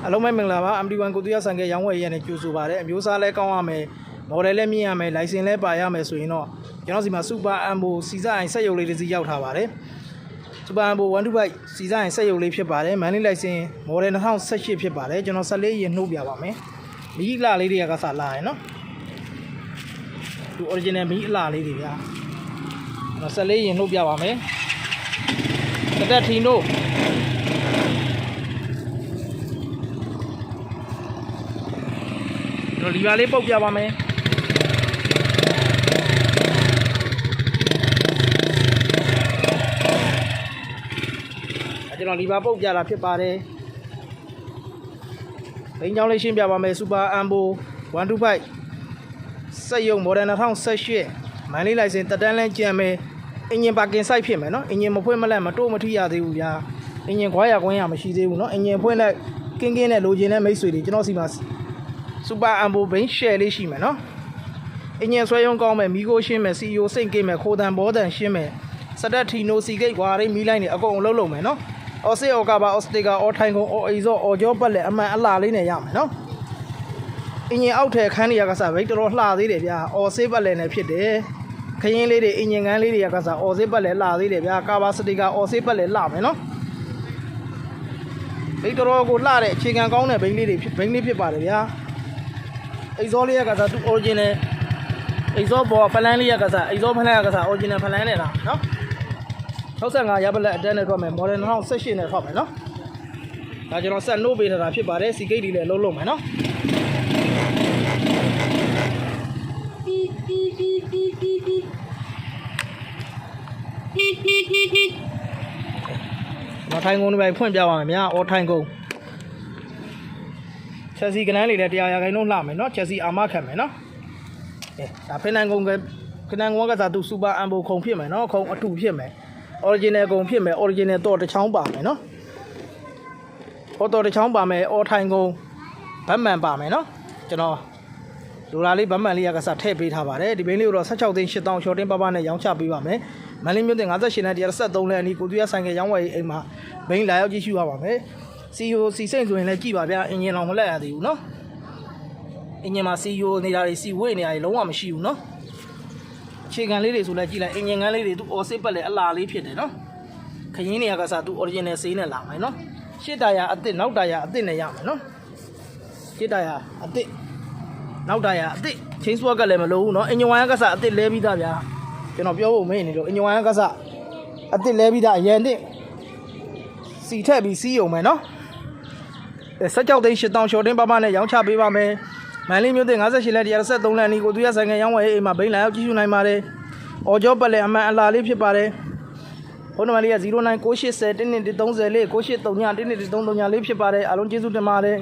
အလုံးမဲ့မင်္ဂလာပါ MD1 ကိုတရားဆိုင်ကရောင်းဝယ်ရတဲ့ကျူဆိုပါတယ်အမျိုးအစားလဲကောင်းရမယ်မော်ဒယ်လဲမြင့်ရမယ်လိုင်စင်လဲပါရမယ်ဆိုရင်တော့ကျွန်တော်စီမှာစူပါအမ်ဘိုစီဇိုင်းစက်ရုပ်လေးတစ်စီးရောက်ထားပါတယ်စူပါအမ်ဘို125စီဇိုင်းစက်ရုပ်လေးဖြစ်ပါတယ်မန်လေးလိုင်စင်မော်ဒယ်2018ဖြစ်ပါတယ်ကျွန်တော်14ရင်နှုတ်ပြပါမယ်မီးလှလေးတွေကစလာရယ်နော်သူ original မီးအလှလေးတွေဗျာကျွန်တော်14ရင်နှုတ်ပြပါမယ်တက်ထီနိုလီဗာလေးပုတ်ပြပါမယ်ကျွန်တော်လီဗာပုတ်ပြတာဖြစ်ပါတယ်ဘိန်းချောင်းလေးရှင်းပြပါမယ်စူပါအမ်ဘို125စက်ရုံမော်ဒယ်2018မန်လေးလိုင်စင်တက်တန်းလန်းကြံမယ်အင်ဂျင်ပါကင်စိုက်ဖြစ်မယ်နော်အင်ဂျင်မဖွင့်မလက်မတိုးမထိရသေးဘူးဗျာအင်ဂျင်ခွာရခွင်းရမရှိသေးဘူးနော်အင်ဂျင်ဖွင့်လိုက်ကင်းကင်းနဲ့လိုချင်တဲ့မိတ်ဆွေတွေကျွန်တော်စီမှာစူပါအမ်ဘိုဘိန်းရှယ်လေးရှိမယ်နော်အင်ဂျင်ဆွဲရုံကောင်းမယ်မီးကိုရှင်းမယ်စီယိုစိတ်ကိမယ်ခိုးတန်ဘောတန်ရှင်းမယ်စတက်ထီနိုစီဂိတ်ကွာရိမီးလိုက်နေအကုန်လုံးလုံးမယ်နော်အော်စစ်အော်ကပါအော်စတေကာအော်ထိုင်ကုန်အော်အေဇော်အော်ကျော်ပတ်လက်အမှန်အလားလေးနဲ့ရမယ်နော်အင်ဂျင်အောက်ထဲခန်းနေရကစားဘိတ်တော်တော်လှသေးတယ်ဗျာအော်စစ်ပတ်လက်နဲ့ဖြစ်တယ်ခရင်လေးတွေအင်ဂျင်ကန်းလေးတွေကစားအော်စစ်ပတ်လက်လှသေးတယ်ဗျာကာပါစတေကာအော်စစ်ပတ်လက်လှမယ်နော်ဘိတ်တော်ကိုလှတဲ့အခြေခံကောင်းတဲ့ဘိန်းလေးတွေဘိန်းလေးဖြစ်ပါတယ်ဗျာအိဇောလေးကစားသူ original အိဇောပေါ်ဖလန်းလေးကစားအိဇောဖလန်းကစား original ဖလန်းနဲ့လားနော်65ရပလက်အတန်းနဲ့ထွက်မယ် model 2018နဲ့ထွက်မယ်နော်ဒါကျွန်တော်ဆက်နိုးပေးထားတာဖြစ်ပါတယ်စီဂိတ်တွေလည်းလုံးလုံးမယ်နော်မထိုင်ကုန်တွေပဲဖွင့်ပြပါမယ်ဗျာအော်ထိုင်ကုန်ချက်စီကနန်းလေးလည်း100ရာခိုင်နှုန်းလှမယ်နော်ချက်စီအာမခံမယ်နော်ဒါဖိနန်ကုန်ကခနန်ကုန်ကစားသူစူပါအမ်ဘိုခုံဖြစ်မယ်နော်ခုံအတူဖြစ်မယ် original ကုန်ဖြစ်မယ် original တော့တစ်ချောင်းပါမယ်နော်ဟောတော့တစ်ချောင်းပါမယ်အော်ထိုင်ကုန်ဗတ်မှန်ပါမယ်နော်ကျွန်တော်လိုလာလေးဗတ်မှန်လေးကစားထည့်ပေးထားပါတယ်ဒီဘိန်းလေးကိုတော့16သိန်း8000ရှော့တင်းပပနဲ့ရောင်းချပေးပါမယ်မန်လေးမြို့တင်58နဲ့173နဲ့အနီးကိုသူရဆိုင်ကရောင်းဝယ်အိမ်မှာဘိန်းလာရောက်ကြည့်ရှုရပါမယ်စီယိုစီစိတ်ဆိုရင်လည်းကြည့်ပါဗျာအင်ဂျင်တော်မလက်ရသေးဘူးနော်အင်ဂျင်မှာစီယိုနေတာတွေစီဝေးနေတာတွေလုံးဝမရှိဘူးနော်အခြေခံလေးတွေဆိုလည်းကြည့်လိုက်အင်ဂျင်ကန်းလေးတွေသူအော်စစ်ပတ်လည်းအလားလေးဖြစ်တယ်နော်ခရင်တွေကစားသူ original ဆေးနဲ့လာမယ်နော်ရှစ်တာယာအစ်စ်နောက်တာယာအစ်စ်နဲ့ရမယ်နော်ရှစ်တာယာအစ်စ်နောက်တာယာအစ်စ်ချင်းစွာကလည်းမလိုဘူးနော်အင်ဂျင်ဝိုင်းကစားအစ်စ်လဲပြီးသားဗျာကျွန်တော်ပြောဖို့မေ့နေလို့အင်ဂျင်ဝိုင်းကစားအစ်စ်လဲပြီးသားအရင်တည်းစီထက်ပြီးစီးုံမယ်နော်16သိန်း8000ရှော့တင်းပပနဲ့ရောင်းချပေးပါမယ်မန်လေးမြို့တင်58လက်173လက်အနီးကိုသူရဆိုင်ကရောင်းဝယ်အိမ်မှာဘိန်းလာရောက်ကြည့်ရှုနိုင်ပါတယ်အော်ကျော်ပတ်လက်အမှန်အလားလေးဖြစ်ပါတယ်ဖုန်းနံပါတ်လေးက0998011130 98391133လေးဖြစ်ပါတယ်အားလုံးကျေးဇူးတင်ပါတယ်